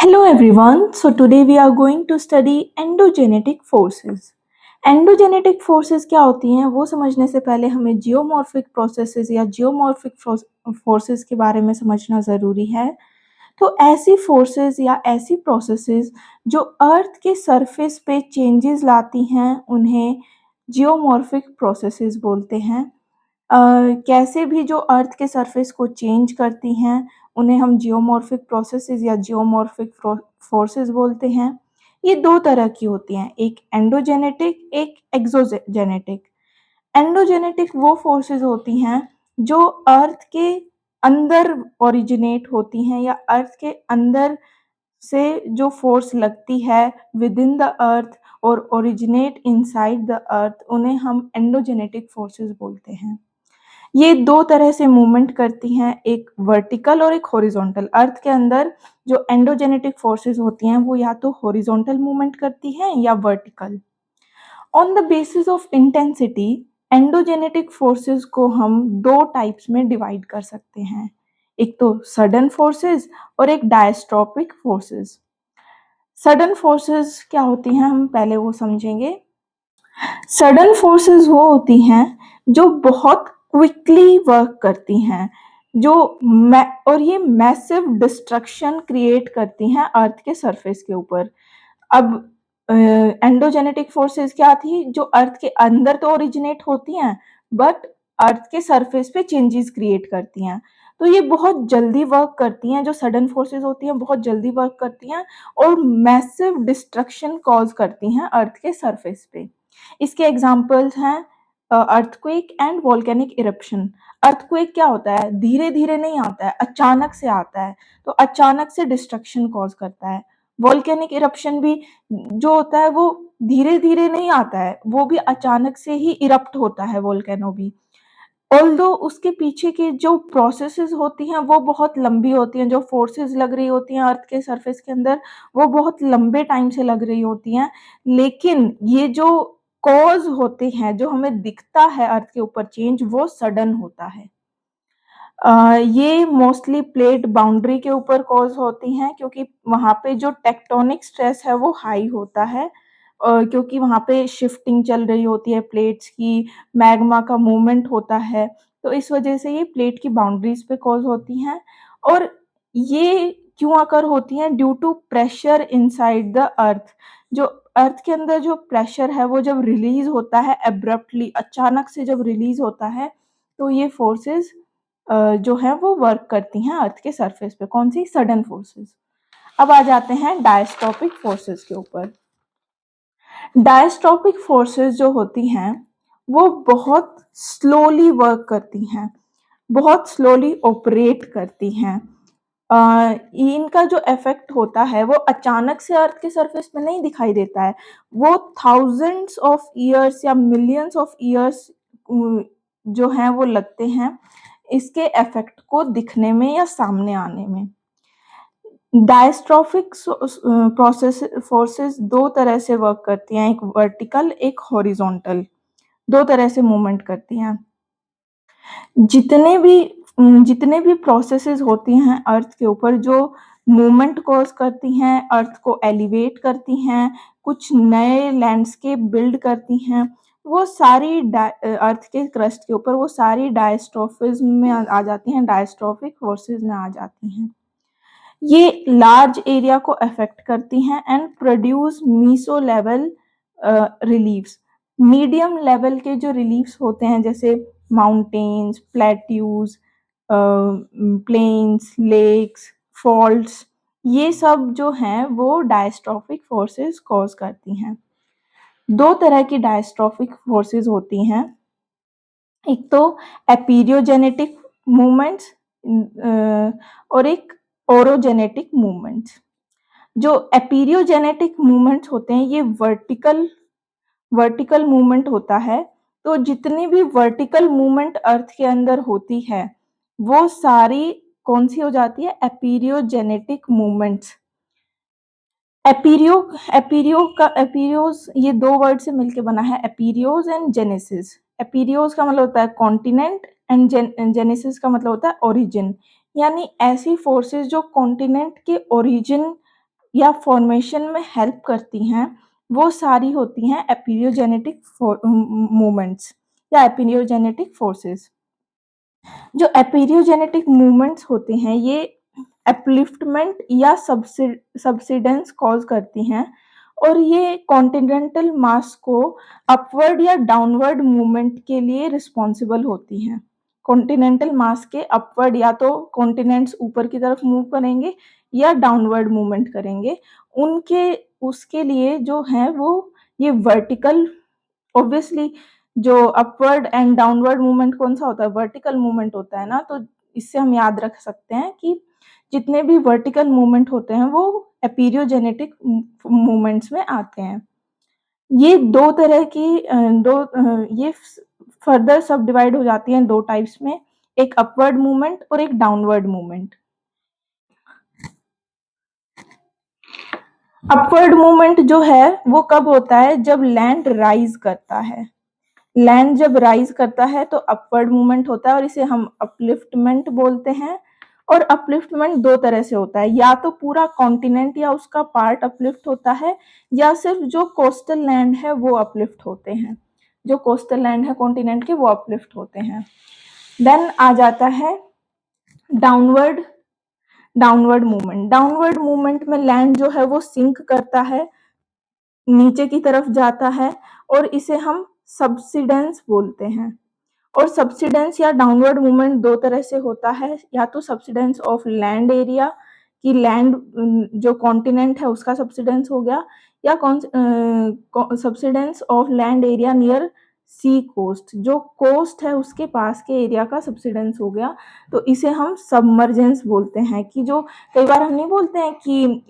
Hello everyone. So today we are going to study endogenetic forces. Endogenetic forces क्या होती हैं वो समझने से पहले हमें जियोमॉर्फिक प्रोसेसेस या जियोमॉर्फिक फोर्सेस के बारे में समझना ज़रूरी है। तो ऐसी फोर्सेस या ऐसी प्रोसेसेस जो अर्थ के सरफेस पे चेंजेस लाती हैं उन्हें जियोमॉर्फिक प्रोसेसेस बोलते हैं। अ, कैसे भी जो अर्थ के सरफेस को चेंज करती हैं उन्हें हम जियोमॉर्फिक प्रोसेसेस या जियोमॉर्फिक फोर्सेस बोलते हैं। ये 2 तरह की होती हैं, एक एंडोजेनेटिक, एक एक्सोजेनेटिक। एंडोजेनेटिक वो फोर्सेस होती हैं जो अर्थ के अंदर ओरिजिनेट होती हैं या अर्थ के अंदर से जो फोर्स लगती है विद इन द अर्थ और ओरिजिनेट इनसाइड द अर्थ, उन्हें हम एंडोजेनेटिक फोर्सेस बोलते हैं। ये 2 तरह से मूवमेंट करती हैं, एक वर्टिकल और एक हॉरिजॉन्टल। अर्थ के अंदर जो एंडोजेनेटिक फोर्सेस होती हैं वो या तो हॉरिजॉन्टल मूवमेंट करती हैं या vertical. On the basis of intensity endogenetic forces को हम 2 टाइप्स में डिवाइड कर सकते हैं। एक तो सडन फोर्सेस और एक डायस्ट्रोपिक फोर्सेस। सडन फोर्सेस क्या होती हैं हम पहले वो समझेंगे। सडन फोर्सेस वो होती हैं जो बहुत क्विकली वर्क करती हैं, जो और ये मैसिव डिस्ट्रक्शन क्रिएट करती हैं अर्थ के सरफेस के ऊपर। अब एंडोजेनेटिक फोर्सेस क्या थी जो अर्थ के अंदर तो ओरिजिनेट होती हैं बट अर्थ के सरफेस पे चेंजेस क्रिएट करती हैं। तो ये बहुत जल्दी वर्क करती हैं, जो सडन फोर्सेस होती हैं बहुत जल्दी वर्क करती हैं और मैसिव डिस्ट्रक्शन कॉज करती हैं अर्थ के सरफेस पे। इसके एग्जांपल्स हैं earthquake and volcanic eruption. Earthquake क्या होता है, धीरे धीरे नहीं आता है, अचानक से आता है, तो अचानक से डिस्ट्रक्शन कॉज करता है। वोल्केनिक इरप्शन भी जो होता है वो धीरे धीरे नहीं आता है, वो भी अचानक से ही इरप्ट होता है वोल्केनो भी। ऑल्दो उसके पीछे की जो प्रोसेसेस होती हैं वो बहुत लंबी होती हैं, जो फोर्सेस लग रही होती हैं अर्थ के सरफेस के अंदर वो बहुत लंबे टाइम से लग रही होती हैं, लेकिन ये जो कॉज होते हैं जो हमें दिखता है अर्थ के ऊपर चेंज वो सडन होता है। ये मोस्टली प्लेट बाउंड्री के ऊपर कॉज होती हैं क्योंकि वहाँ पे जो टेक्टोनिक स्ट्रेस है वो हाई होता है, क्योंकि वहाँ पे शिफ्टिंग चल रही होती है प्लेट्स की, मैग्मा का मूवमेंट होता है, तो इस वजह से ये प्लेट की बाउंड्रीज पे कॉज होती हैं। और ये क्यों अकर होती हैं, due to pressure inside the earth. जो अर्थ के अंदर जो प्रेशर है वो जब रिलीज होता है एब्रप्टली, अचानक से जब रिलीज होता है तो ये फोर्सेस जो है वो वर्क करती हैं अर्थ के सरफेस पे। कौन सी, सडन फोर्सेस। अब आ जाते हैं डायस्ट्रोपिक फोर्सेस के ऊपर। डायस्ट्रोपिक फोर्सेस जो होती हैं वो बहुत स्लोली वर्क करती हैं, बहुत स्लोली ऑपरेट करती हैं। इनका जो इफेक्ट होता है वो अचानक से अर्थ के सरफेस पे नहीं दिखाई देता है, वो थाउजेंड्स ऑफ ईयर्स या मिलियंस ऑफ ईयर्स जो हैं वो लगते हैं इसके इफेक्ट को दिखने में या सामने आने में। डायस्ट्रोफिक प्रोसेस फोर्सेस 2 तरह से वर्क करती हैं, एक वर्टिकल एक हॉरिजॉन्टल, 2 तरह से मूवमेंट करती हैं। जितने भी प्रोसेसेस होती हैं अर्थ के ऊपर जो मूवमेंट कॉज करती हैं, अर्थ को एलिवेट करती हैं, कुछ नए लैंडस्केप बिल्ड करती हैं, वो सारी अर्थ के क्रस्ट के ऊपर वो सारी डायस्ट्रोफिज्म में आ जाती हैं, डायस्ट्रोफिक फोर्सेस में आ जाती हैं। ये लार्ज एरिया को अफेक्ट करती हैं and produce meso level reliefs. Medium level के जो रिलीफ्स होते हैं जैसे mountains, plateaus, plains, lakes, faults, ये सब जो हैं वो डायस्ट्रोफिक फोर्सेस कॉज करती हैं। 2 तरह की डायस्ट्रोफिक फोर्सेस होती हैं, एक तो एपीरियोजेनेटिक मूवमेंट्स और एक ओरोजेनेटिक मूवमेंट्स। जो एपीरियोजेनेटिक मूवमेंट्स होते हैं ये वर्टिकल मूवमेंट होता है, तो जितनी भी वर्टिकल मूवमेंट अर्थ के अंदर होती है वो सारी कौन सी हो जाती है, एपीरियोजेनेटिक मूवमेंट्स। एपीरियो एपीरियोज ये 2 वर्ड से मिलके बना है, एपीरियोज एंड जेनेसिस। एपीरियोज का मतलब होता है कॉन्टिनेंट एंड जेनेसिस का मतलब होता है ओरिजिन, यानी ऐसी फोर्सेस जो कॉन्टिनेंट के ओरिजिन या फॉर्मेशन में हेल्प करती हैं, वो सारी होती हैं एपियोजेनेटिक मूवमेंट्स या एपियोजेनेटिक फोर्सेस। जो एपियोजेनेटिक मूवमेंट्स होते हैं, ये अपलिफ्टमेंट या सब्सिडेंस कॉज करती हैं और ये कॉन्टिनेंटल मास को अपवर्ड या डाउनवर्ड मूवमेंट के लिए रिस्पॉन्सिबल होती हैं। कॉन्टिनेंटल मास के अपवर्ड या तो कॉन्टिनेंट्स ऊपर की तरफ मूव करेंगे या डाउनवर्ड मूवमेंट करेंगे। उनके उसके लिए जो है वो ये वर्टिकल, ऑब्वियसली जो अपवर्ड एंड डाउनवर्ड मूवमेंट कौन-सा होता है? वर्टिकल मूवमेंट होता है ना, तो इससे हम याद रख सकते हैं कि जितने भी वर्टिकल मूवमेंट होते हैं, वो एपियोजेनेटिक मूवमेंट्स में आते हैं। ये 2 तरह की ये फर्दर सब डिवाइड हो जाती हैं 2 टाइप्स में, एक अपवर्ड मूवमेंट और एक डाउनवर्ड मूवमेंट। अपवर्ड मूवमेंट जो है, वो कब होता है? जब लैंड राइज़ करता है। लैंड जब राइज करता है तो अपवर्ड मूवमेंट होता है और इसे हम अपलिफ्टमेंट बोलते हैं। और अपलिफ्टमेंट 2 तरह से होता है, या तो पूरा कॉन्टिनेंट या उसका पार्ट अपलिफ्ट होता है या सिर्फ जो कोस्टल लैंड है वो अपलिफ्ट होते हैं। जो कोस्टल लैंड है कॉन्टिनेंट के वो अपलिफ्ट होते हैं। देन आ जाता है downward downward movement. Downward movement में लैंड जो है वो सिंक करता है, नीचे की तरफ जाता है और इसे हम सब्सिडेंस बोलते हैं। और सब्सिडेंस या डाउनवर्ड मूवमेंट 2 तरह से होता है, या तो सब्सिडेंस ऑफ लैंड एरिया कि लैंड जो कॉन्टिनेंट है उसका सब्सिडेंस हो गया, या subsidence of land area near sea coast, जो कोस्ट है उसके पास के एरिया का सब्सिडेंस हो गया। तो इसे हम सबमर्जेंस बोलते हैं कि जो कई बार हम नहीं बोलते हैं कि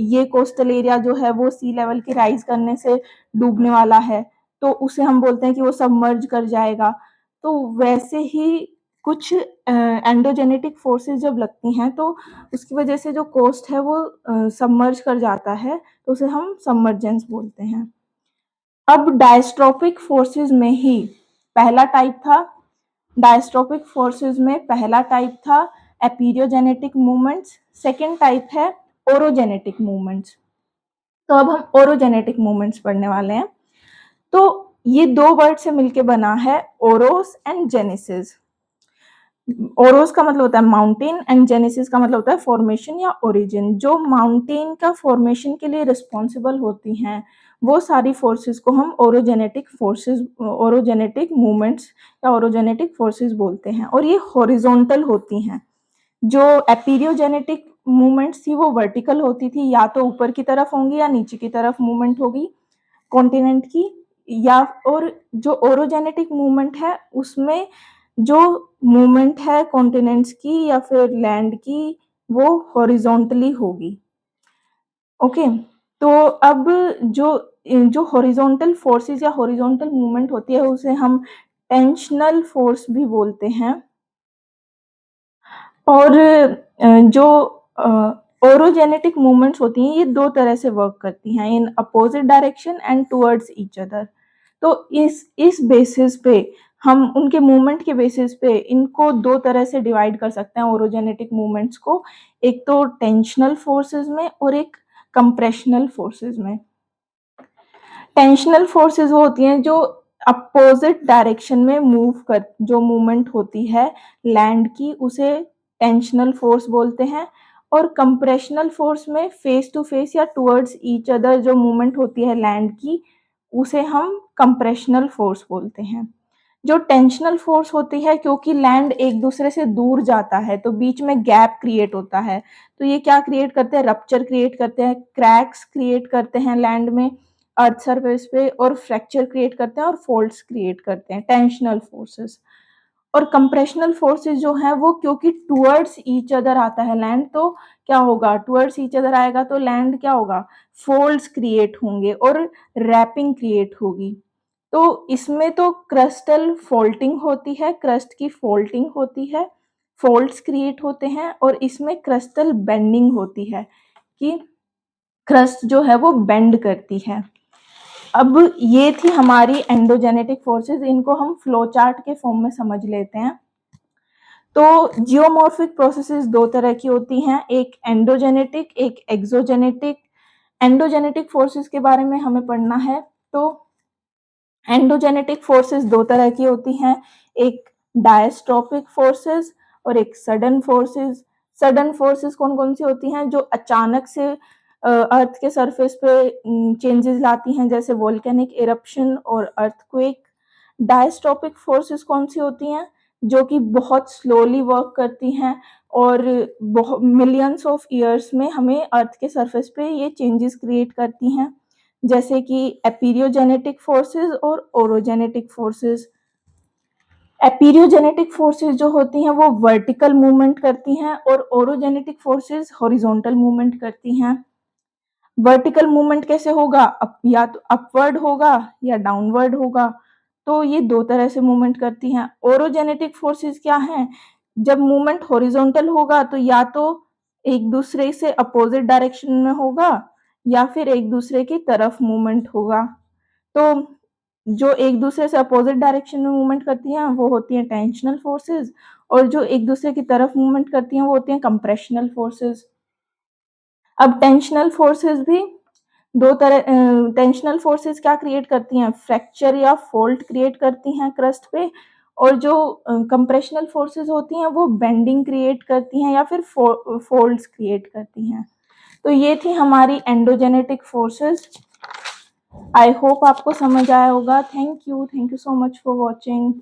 ये कोस्टल एरिया जो है वो सी लेवल के राइज करने से डूबने वाला है, तो उसे हम बोलते हैं कि वो सबमर्ज कर जाएगा। तो वैसे ही कुछ एंडोजेनेटिक फोर्सेस जब लगती हैं तो उसकी वजह से जो कोस्ट है वो सबमर्ज कर जाता है, तो उसे हम सबमर्जेंस बोलते हैं। अब डायस्ट्रोपिक फोर्सेस में ही पहला टाइप था, डायस्ट्रोपिक फोर्सेस में पहला टाइप था एपियोजेनेटिक मूवमेंट्स, सेकेंड टाइप है ओरोजेनेटिक मूवमेंट्स। तो अब हम ओरोजेनेटिक मूवमेंट्स पढ़ने वाले हैं। तो ये 2 वर्ड से मिलके बना है ओरोस एंड जेनेसिस। ओरोस का मतलब होता है माउंटेन एंड जेनेसिस का मतलब होता है फॉर्मेशन या ओरिजिन। जो माउंटेन का फॉर्मेशन के लिए रिस्पॉन्सिबल होती हैं, वो सारी फोर्सेस को हम ओरोजेनेटिक मूवमेंट्स या ओरोजेनेटिक फोर्सेस बोलते हैं और ये हॉरिजॉन्टल होती हैं। जो एपियोजेनेटिक मूवमेंट्स थी वो वर्टिकल होती थी, या तो ऊपर की तरफ होंगी या नीचे की तरफ मूवमेंट होगी कॉन्टिनेंट की, या और जो ओरोजेनेटिक मूवमेंट है उसमें जो मूवमेंट है कॉन्टिनेंट्स की या फिर लैंड की वो हॉरिजॉन्टली होगी। ओके, तो अब जो जो हॉरिजॉन्टल फोर्सेस या हॉरिजॉन्टल मूवमेंट होती है उसे हम टेंशनल फोर्स भी बोलते हैं। और जो ओरोजेनेटिक मूवमेंट्स होती हैं ये 2 तरह से वर्क करती हैं, in opposite direction and towards each other. तो इस बेसिस पे हम उनके मूवमेंट के बेसिस पे इनको 2 तरह से डिवाइड कर सकते हैं ओरोजेनेटिक मूवमेंट्स को, एक तो टेंशनल फोर्सेस में और एक कंप्रेशनल फोर्सेस में। टेंशनल फोर्सेस वो होती हैं जो अपोजिट डायरेक्शन में जो मूवमेंट होती है लैंड की उसे टेंशनल फोर्स बोलते हैं। और कंप्रेशनल फोर्स में फेस टू फेस या टुवर्ड्स ईच अदर जो मूवमेंट होती है लैंड की उसे हम कंप्रेशनल फोर्स बोलते हैं। जो टेंशनल फोर्स होती है, क्योंकि लैंड एक दूसरे से दूर जाता है तो बीच में गैप क्रिएट होता है, तो ये क्या क्रिएट करते हैं? रप्चर क्रिएट करते हैं, क्रैक्स क्रिएट करते हैं लैंड में अर्थ सरफेस पे, और फ्रैक्चर क्रिएट करते हैं और फॉल्ट्स क्रिएट करते हैं, टेंशनल फोर्सेस। और कंप्रेशनल फोर्सेस जो हैं वो क्योंकि टुवर्ड्स ईच अदर आता है लैंड, तो क्या होगा? टुवर्ड्स ईच अदर आएगा तो लैंड क्या होगा? फोल्ड्स क्रिएट होंगे और रैपिंग क्रिएट होगी। तो इसमें तो क्रस्टल फोल्टिंग होती है, क्रस्ट की फोल्टिंग होती है, फोल्ड्स क्रिएट होते हैं, और इसमें क्रस्टल बेंडिंग होती है कि क्रस्ट जो है वो बेंड करती है। अब ये थी हमारी एंडोजेनेटिक फोर्सेस, इनको हम फ्लो चार्ट के फॉर्म में समझ लेते हैं। तो जियोमॉर्फिक प्रोसेसेस 2 तरह की होती हैं, एक एंडोजेनेटिक, एक एक्सोजेनेटिक। एंडोजेनेटिक फोर्सेस के बारे में हमें पढ़ना है, तो एंडोजेनेटिक फोर्सेस 2 तरह की होती हैं, एक डायस्ट्रोपिक फोर्सेस और एक सडन फोर्सेस। सडन फोर्सेस कौन-कौन सी होती हैं? जो अचानक से अर्थ के सरफेस पे चेंजेस लाती हैं, जैसे वोल्केनिक इरप्शन और अर्थक्वेक। डायस्ट्रोपिक फोर्सेस कौन सी होती हैं? जो कि बहुत स्लोली वर्क करती हैं और मिलियंस ऑफ ईयर्स में हमें अर्थ के सरफेस पे ये चेंजेस क्रिएट करती हैं, जैसे कि एपीरियोजेनेटिक फोर्सेस और ओरोजेनेटिक फोर्सेस। एपीरियोजेनेटिक फोर्सेस जो होती हैं वो वर्टिकल मूवमेंट करती हैं और ओरोजेनेटिक फोर्सेस हॉरिजॉन्टल मूवमेंट करती हैं। वर्टिकल मूवमेंट कैसे होगा? या तो अपवर्ड होगा या डाउनवर्ड होगा। तो ये 2 तरह से मूवमेंट करती हैं। ओरोजेनेटिक फोर्सेस क्या हैं? जब मूवमेंट हॉरिजॉन्टल होगा तो या तो एक दूसरे से अपोजिट डायरेक्शन में होगा या फिर एक दूसरे की तरफ मूवमेंट होगा। तो जो एक दूसरे से अपोजिट डायरेक्शन में मूवमेंट करती हैं वो होती हैं टेंशनल फोर्सेस, और जो एक दूसरे की तरफ मूवमेंट करती हैं वो होती हैं कंप्रेशनल फोर्सेस। अब टेंशनल फोर्सेस भी 2 तरह टेंशनल फोर्सेस क्या क्रिएट करती हैं? फ्रैक्चर या फ़ॉल्ट क्रिएट करती हैं क्रस्ट पे, और जो कंप्रेशनल फोर्सेस होती हैं वो बेंडिंग क्रिएट करती हैं या फिर फ़ोल्ड्स क्रिएट करती हैं। तो ये थी हमारी एंडोजेनेटिक फोर्सेस। आई होप आपको समझ आया होगा। Thank you so much for watching.